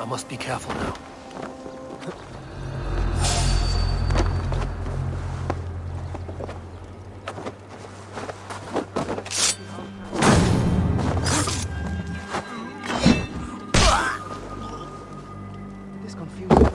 I must be careful now. It is confusing.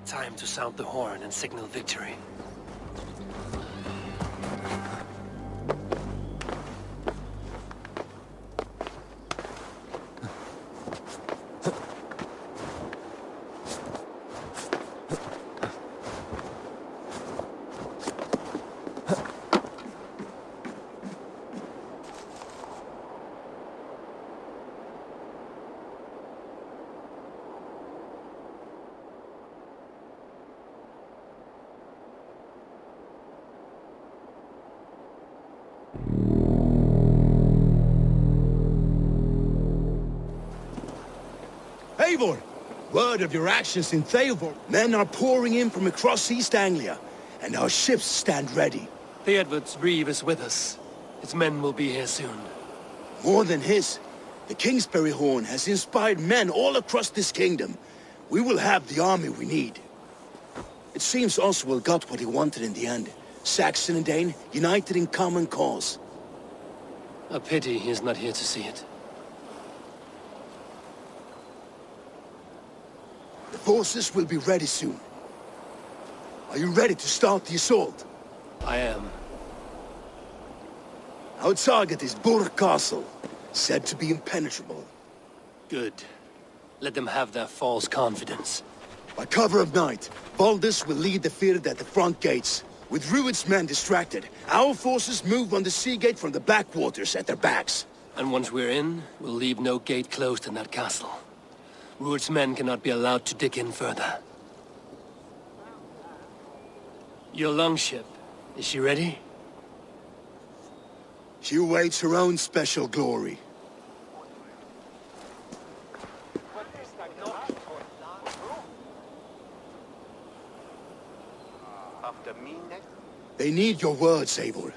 Time to sound the horn and signal victory. Eivor! Word of your actions in Theodor. Men are pouring in from across East Anglia, and our ships stand ready. Theodward's reeve is with us. His men will be here soon. More than his, the Kingsbury Horn has inspired men all across this kingdom. We will have the army we need. It seems Oswald got what he wanted in the end. Saxon and Dane united in common cause. A pity he is not here to see it. The forces will be ready soon. Are you ready to start the assault? I am. Our target is Burg Castle, said to be impenetrable. Good. Let them have their false confidence. By cover of night, Baldus will lead the field at the front gates. With Rued's men distracted, our forces move on the sea gate from the backwaters at their backs. And once we're in, we'll leave no gate closed in that castle. Rued's men cannot be allowed to dig in further. Your longship, is she ready? She awaits her own special glory. They need your words, Eivor.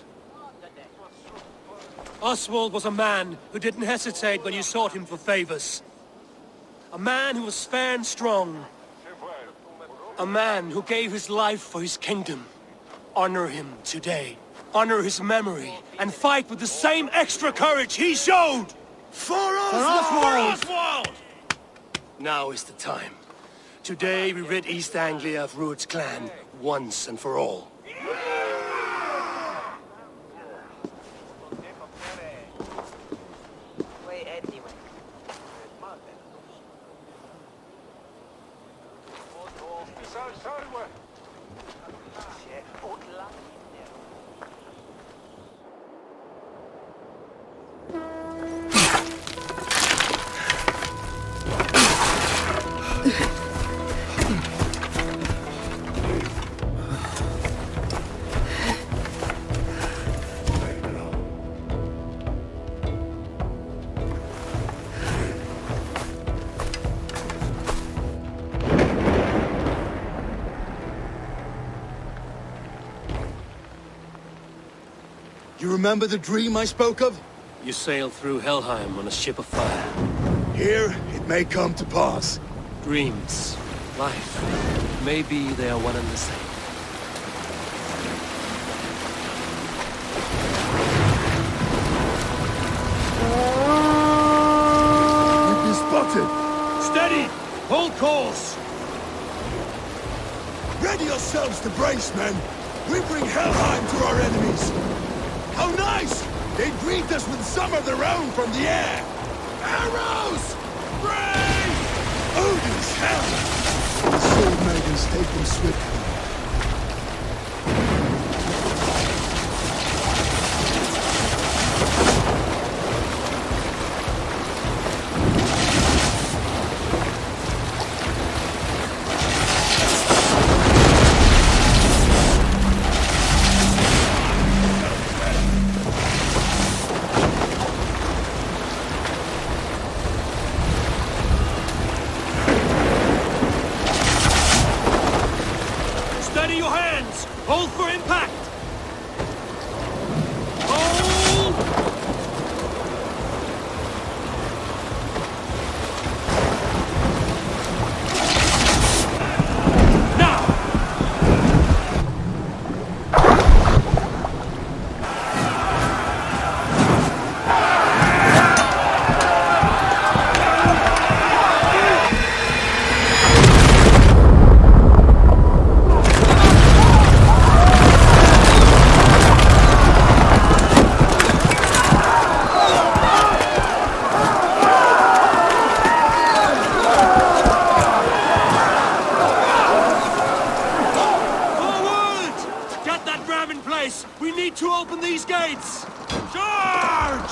Oswald was a man who didn't hesitate when you sought him for favors. A man who was fair and strong. A man who gave his life for his kingdom. Honor him today. Honor his memory. And fight with the same extra courage he showed! For Oswald! Oswald! Now is the time. Today we rid East Anglia of Rued's clan, once and for all. You remember the dream I spoke of? You sailed through Helheim on a ship of fire. Here, it may come to pass. Dreams, life, maybe they are one and the same. We've been spotted! Steady! Hold course! Ready yourselves to brace, men! We bring Helheim to our enemies! How nice! They greet us with some of their own from the air! Arrows! Brace! Odin's hell! The sword maidens take them swiftly. Steady your hands! Hold for impact! Hold! Now! We need to open these gates! Charge!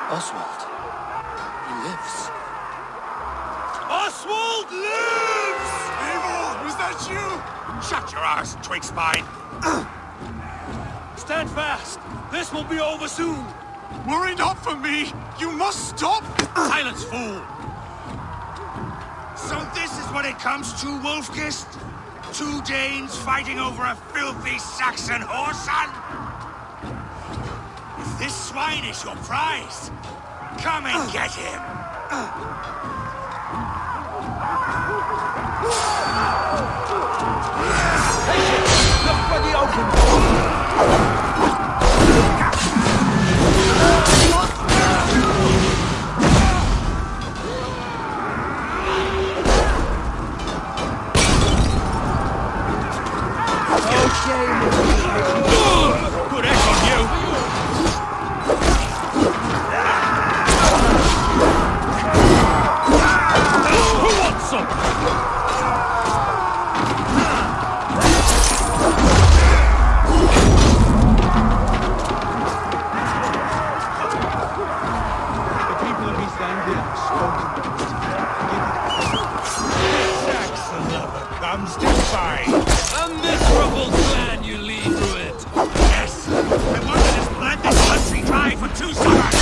Oswald. He lives. Oswald lives! Evil, was that you? Shut your ass, twig spine. Stand fast. This will be over soon. Worry not for me. You must stop. Silence, fool. So this is what it comes to, Wolfgist? Two Danes fighting over a filthy Saxon whoreson? If this swine is your prize, come and get him. Look for the open door! Good egg on you! Who wants some? comes to fight. A miserable plan you lead through it. Yes, I wanted to bled this country dry for 2 summers.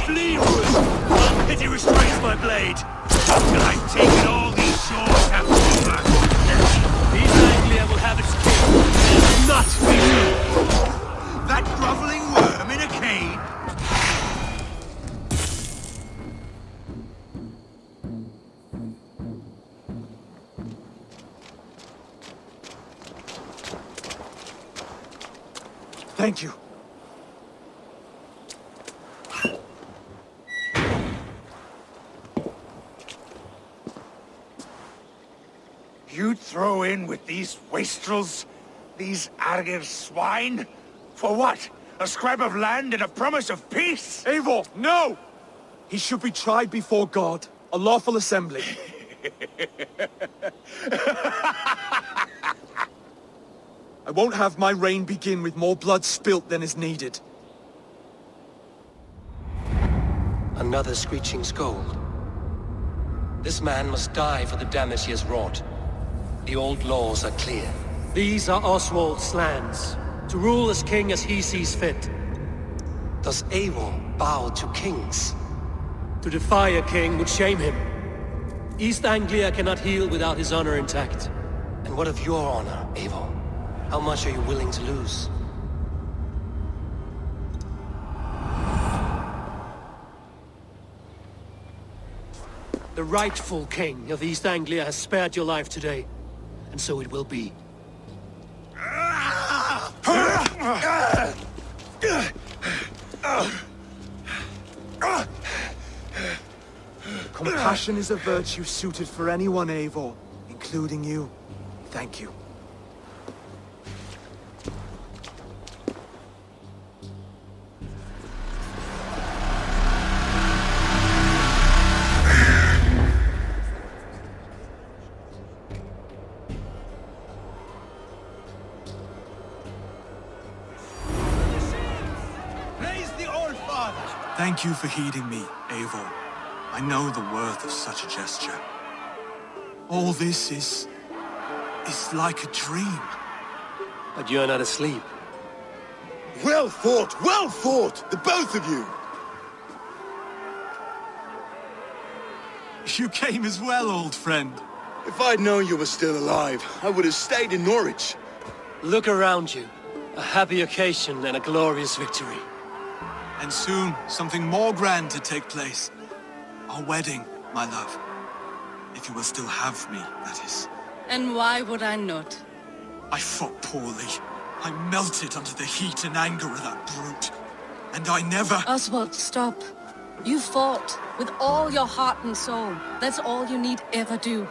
Fleetwood! One pity restrains my blade. Till I've taken all these shores have over. East Anglia will have its king, and not for you. That groveling worm in a cave. Thank you. You'd throw in with these wastrels? These Argir swine? For what? A scrap of land and a promise of peace? Eivor, no! He should be tried before God, a lawful assembly. I won't have my reign begin with more blood spilt than is needed. Another screeching scold. This man must die for the damage he has wrought. The old laws are clear. These are Oswald's lands, to rule as king as he sees fit. Does Eivor bow to kings? To defy a king would shame him. East Anglia cannot heal without his honor intact. And what of your honor, Eivor? How much are you willing to lose? The rightful king of East Anglia has spared your life today, and so it will be. Compassion is a virtue suited for anyone, Eivor, including you. Thank you. Praise the Old Father! Thank you for heeding me, Eivor. I know the worth of such a gesture. All this is like a dream. But you're not asleep. Well fought, the both of you! You came as well, old friend. If I'd known you were still alive, I would have stayed in Norwich. Look around you. A happy occasion and a glorious victory. And soon, something more grand to take place. Our wedding, my love. If you will still have me, that is. And why would I not? I fought poorly. I melted under the heat and anger of that brute. And I never... Oswald, stop. You fought with all your heart and soul. That's all you need ever do.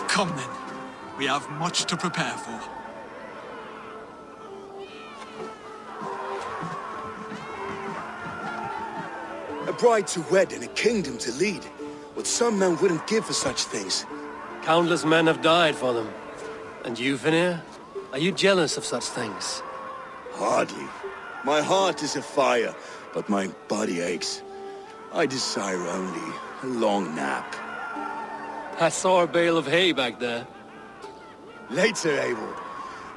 Come then. We have much to prepare for. A bride to wed and a kingdom to lead. What some men wouldn't give for such things. Countless men have died for them. And you, Vanir? Are you jealous of such things? Hardly. My heart is afire, but my body aches. I desire only a long nap. I saw a bale of hay back there. Later, Eivor.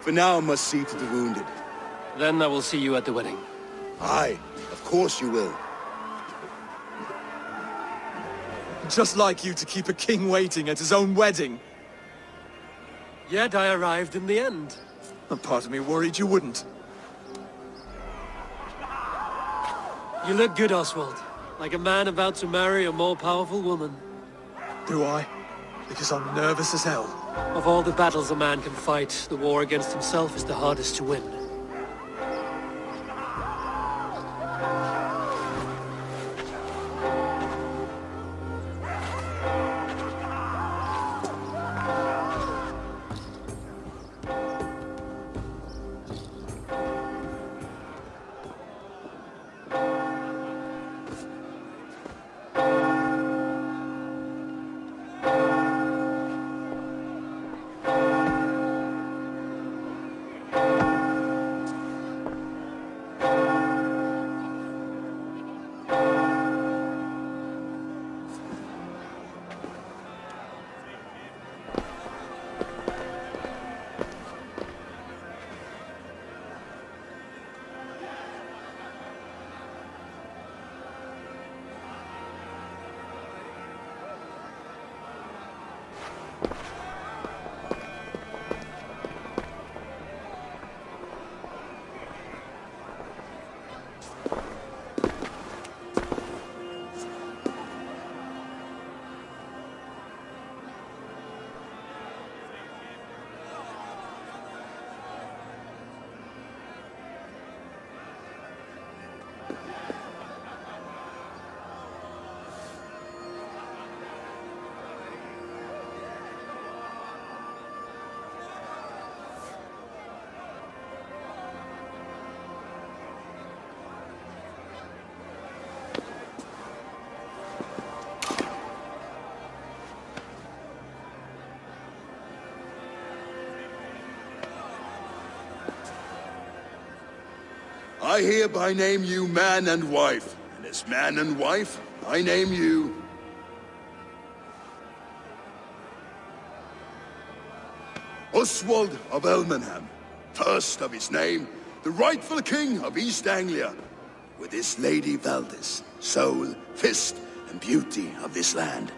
For now I must see to the wounded. Then I will see you at the wedding. Aye, of course you will. Just like you to keep a king waiting at his own wedding. Yet I arrived in the end. A part of me worried you wouldn't. You look good, Oswald. Like a man about to marry a more powerful woman. Do I? Because I'm nervous as hell. Of all the battles a man can fight, the war against himself is the hardest to win. I hereby name you man and wife. And as man and wife, I name you... Oswald of Elmenham, first of his name, the rightful king of East Anglia, with his lady Valdis, soul, fist, and beauty of this land.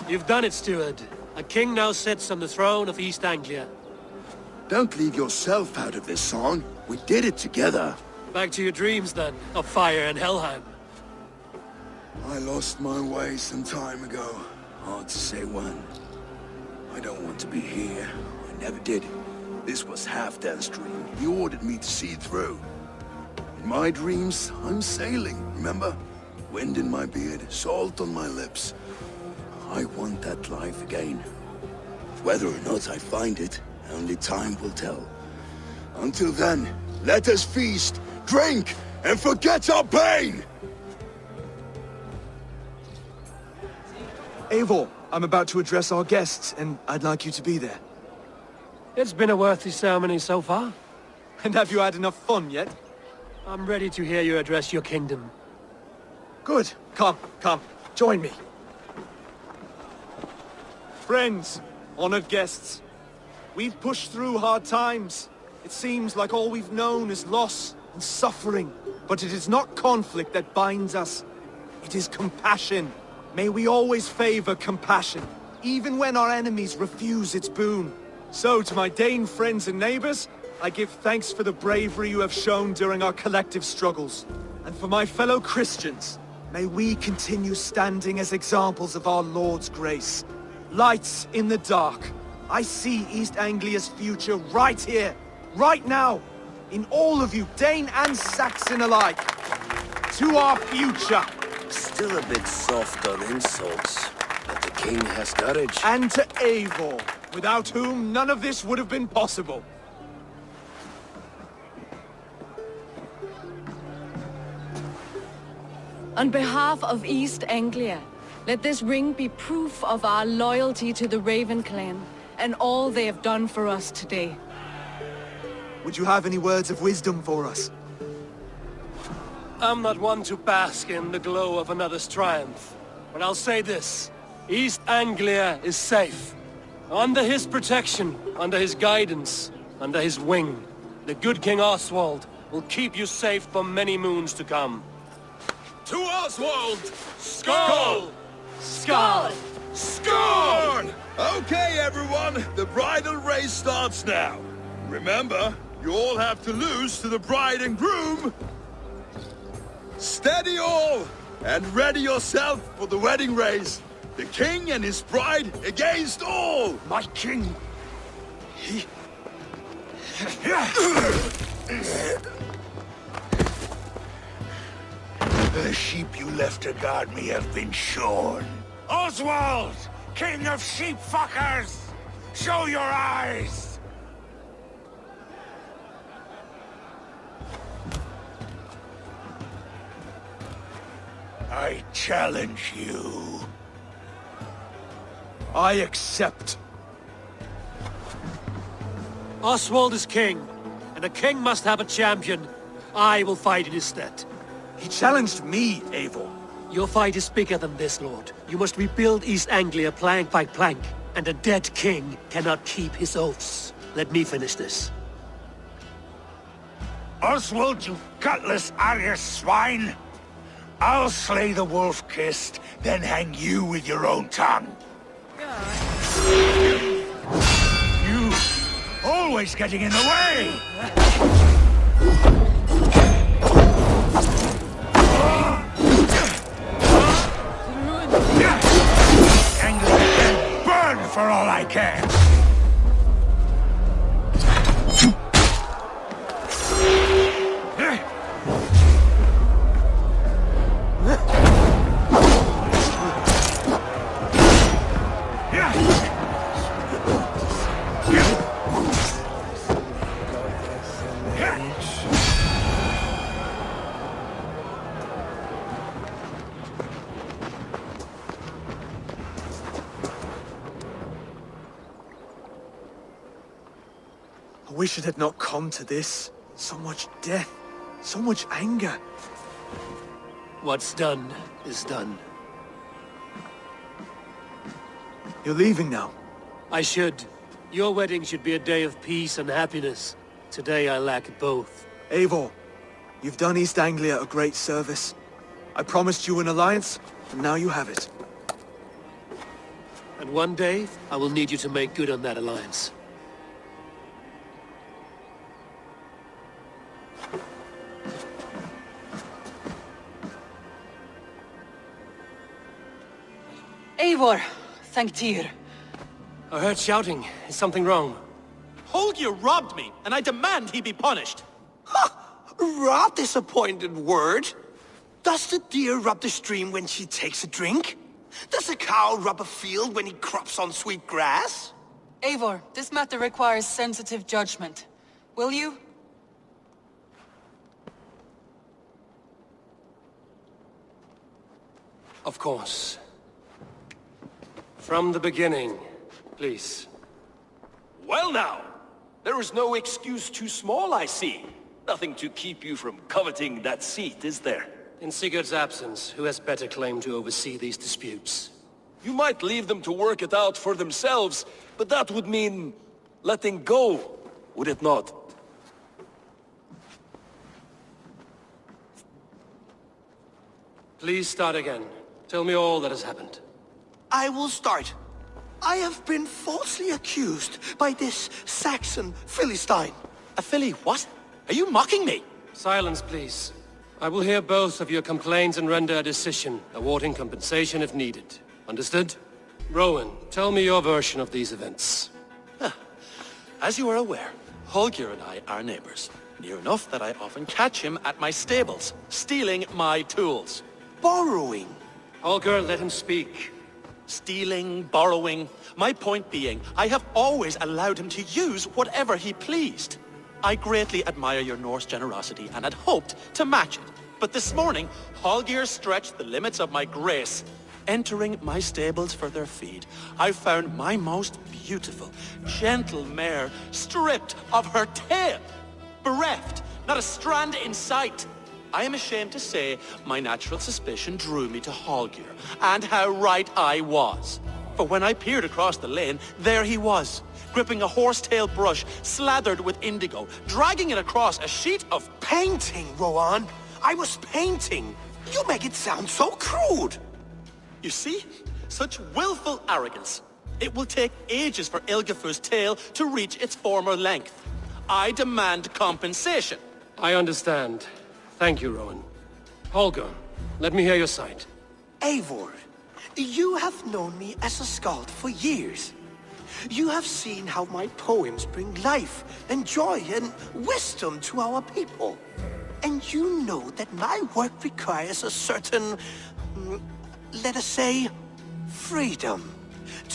You've done it, steward. A king now sits on the throne of East Anglia. Don't leave yourself out of this song. We did it together. Back to your dreams, then, of fire and Helheim. I lost my way some time ago. Hard to say when. I don't want to be here. I never did. This was Halfdan's dream. He ordered me to see through. In my dreams, I'm sailing, remember? Wind in my beard, salt on my lips. I want that life again. Whether or not I find it, only time will tell. Until then, let us feast, drink, and forget our pain! Eivor, I'm about to address our guests, and I'd like you to be there. It's been a worthy ceremony so far. And have you had enough fun yet? I'm ready to hear you address your kingdom. Good. Come, join me. Friends, honored guests, we've pushed through hard times. It seems like all we've known is loss and suffering. But it is not conflict that binds us. It is compassion. May we always favor compassion, even when our enemies refuse its boon. So, to my Dane friends and neighbors, I give thanks for the bravery you have shown during our collective struggles. And for my fellow Christians, may we continue standing as examples of our Lord's grace. Lights in the dark. I see East Anglia's future right here, right now, in all of you, Dane and Saxon alike. To our future. Still a bit soft on insults, but the king has courage. And to Eivor, without whom none of this would have been possible. On behalf of East Anglia, let this ring be proof of our loyalty to the Raven clan and all they have done for us today. Would you have any words of wisdom for us? I'm not one to bask in the glow of another's triumph, but I'll say this. East Anglia is safe. Under his protection, under his guidance, under his wing, the good King Oswald will keep you safe for many moons to come. To Oswald! Skål! Skål! Scorn! Okay, everyone, the bridal race starts now. Remember, you all have to lose to the bride and groom. Steady all, and ready yourself for the wedding race. The king and his bride against all. My king! The sheep you left to guard me have been shorn. Oswald! King of sheep fuckers! Show your eyes! I challenge you. I accept. Oswald is king, and a king must have a champion. I will fight in his stead. He challenged me, Eivor. Your fight is bigger than this, Lord. You must rebuild East Anglia plank by plank, and a dead king cannot keep his oaths. Let me finish this. Oswald, you gutless Arya swine! I'll slay the wolf-kissed, then hang you with your own tongue. You always getting in the way! Anglia, burn for all I can! wish it had not come to this. So much death, so much anger. What's done is done. You're leaving now. I should. Your wedding should be a day of peace and happiness. Today I lack both. Eivor, you've done East Anglia a great service. I promised you an alliance, and now you have it. And one day, I will need you to make good on that alliance. Eivor, thank Tyr. I heard shouting. Is something wrong? Holger robbed me, and I demand he be punished. Rot disappointed word. Does the deer rub the stream when she takes a drink? Does a cow rub a field when he crops on sweet grass? Eivor, this matter requires sensitive judgment. Will you? Of course. From the beginning, please. Well now, there is no excuse too small, I see. Nothing to keep you from coveting that seat, is there? In Sigurd's absence, who has better claim to oversee these disputes? You might leave them to work it out for themselves, but that would mean letting go, would it not? Please start again. Tell me all that has happened. I will start. I have been falsely accused by this Saxon Philistine. A filly what? Are you mocking me? Silence, please. I will hear both of your complaints and render a decision, awarding compensation if needed. Understood? Rowan, tell me your version of these events. As you are aware, Holger and I are neighbors. Near enough that I often catch him at my stables, stealing my tools. Borrowing. Holger, let him speak. Stealing, borrowing. My point being, I have always allowed him to use whatever he pleased. I greatly admire your Norse generosity and had hoped to match it. But this morning, Holger stretched the limits of my grace. Entering my stables for their feed, I found my most beautiful, gentle mare stripped of her tail. Bereft, not a strand in sight. I am ashamed to say my natural suspicion drew me to Holger, and how right I was. For when I peered across the lane, there he was, gripping a horsetail brush slathered with indigo, dragging it across a sheet of Painting, Rowan. I was painting. You make it sound so crude. You see? Such willful arrogance. It will take ages for Ilgafur's tail to reach its former length. I demand compensation. I understand. Thank you, Rowan. Holger, let me hear your side. Eivor, you have known me as a skald for years. You have seen how my poems bring life and joy and wisdom to our people. And you know that my work requires a certain, let us say, freedom.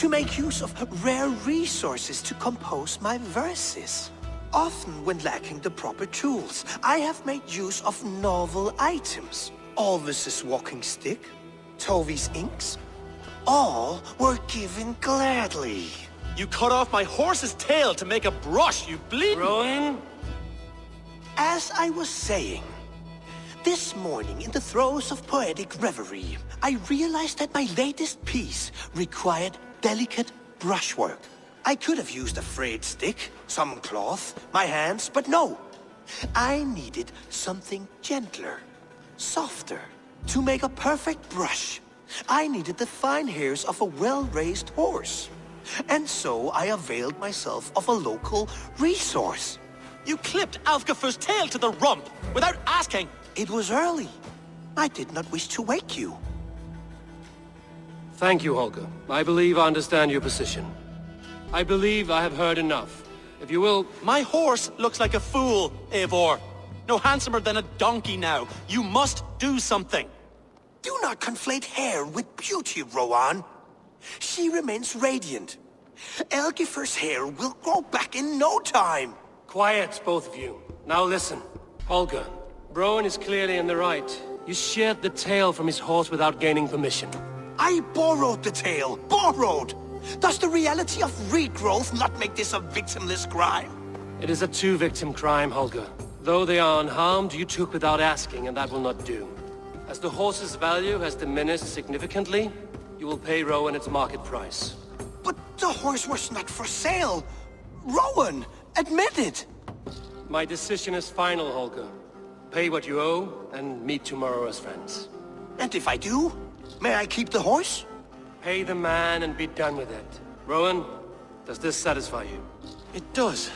To make use of rare resources to compose my verses. Often when lacking the proper tools, I have made use of novel items. Alvis's walking stick, Tovi's inks, all were given gladly. You cut off my horse's tail to make a brush, you bleed. Rowan? As I was saying, this morning in the throes of poetic reverie, I realized that my latest piece required delicate brushwork. I could have used a frayed stick, some cloth, my hands, but no. I needed something gentler, softer. To make a perfect brush, I needed the fine hairs of a well-raised horse. And so I availed myself of a local resource. You clipped Alfgafur's tail to the rump without asking. It was early. I did not wish to wake you. Thank you, Holger. I believe I understand your position. I believe I have heard enough. If you will... My horse looks like a fool, Eivor. No handsomer than a donkey now. You must do something. Do not conflate hair with beauty, Rowan. She remains radiant. Elgifur's hair will grow back in no time. Quiet, both of you. Now listen. Holger, Rowan is clearly in the right. You sheared the tail from his horse without gaining permission. I borrowed the tail. Borrowed! Does the reality of regrowth not make this a victimless crime? It is a two-victim crime, Holger. Though they are unharmed, you took without asking, and that will not do. As the horse's value has diminished significantly, you will pay Rowan its market price. But the horse was not for sale. Rowan, admit it. My decision is final, Holger. Pay what you owe, and meet tomorrow as friends. And if I do, may I keep the horse? Pay the man and be done with it. Rowan, does this satisfy you? It does.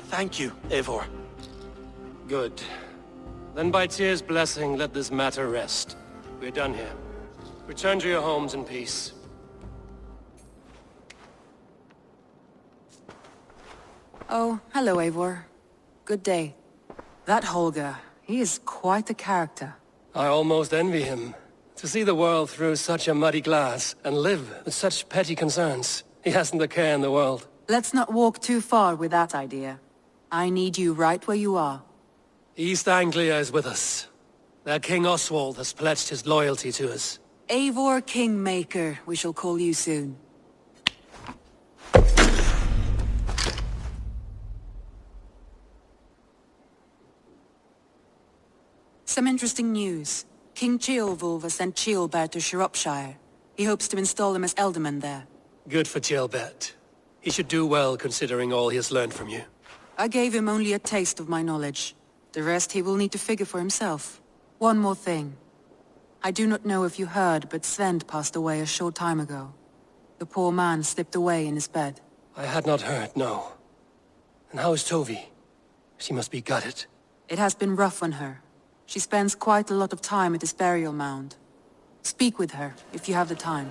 Thank you, Eivor. Good. Then by Tyr's blessing, let this matter rest. We're done here. Return to your homes in peace. Oh, hello, Eivor. Good day. That Holger, he is quite a character. I almost envy him. To see the world through such a muddy glass, and live with such petty concerns. He hasn't a care in the world. Let's not walk too far with that idea. I need you right where you are. East Anglia is with us. Their King Oswald has pledged his loyalty to us. Eivor Kingmaker, we shall call you soon. Some interesting news. King Ceolwulf has sent Ceolbert to Shropshire. He hopes to install him as Elderman there. Good for Ceolbert. He should do well considering all he has learned from you. I gave him only a taste of my knowledge. The rest he will need to figure for himself. One more thing. I do not know if you heard, but Svend passed away a short time ago. The poor man slipped away in his bed. I had not heard, no. And how is Tovi? She must be gutted. It has been rough on her. She spends quite a lot of time at his burial mound. Speak with her, if you have the time.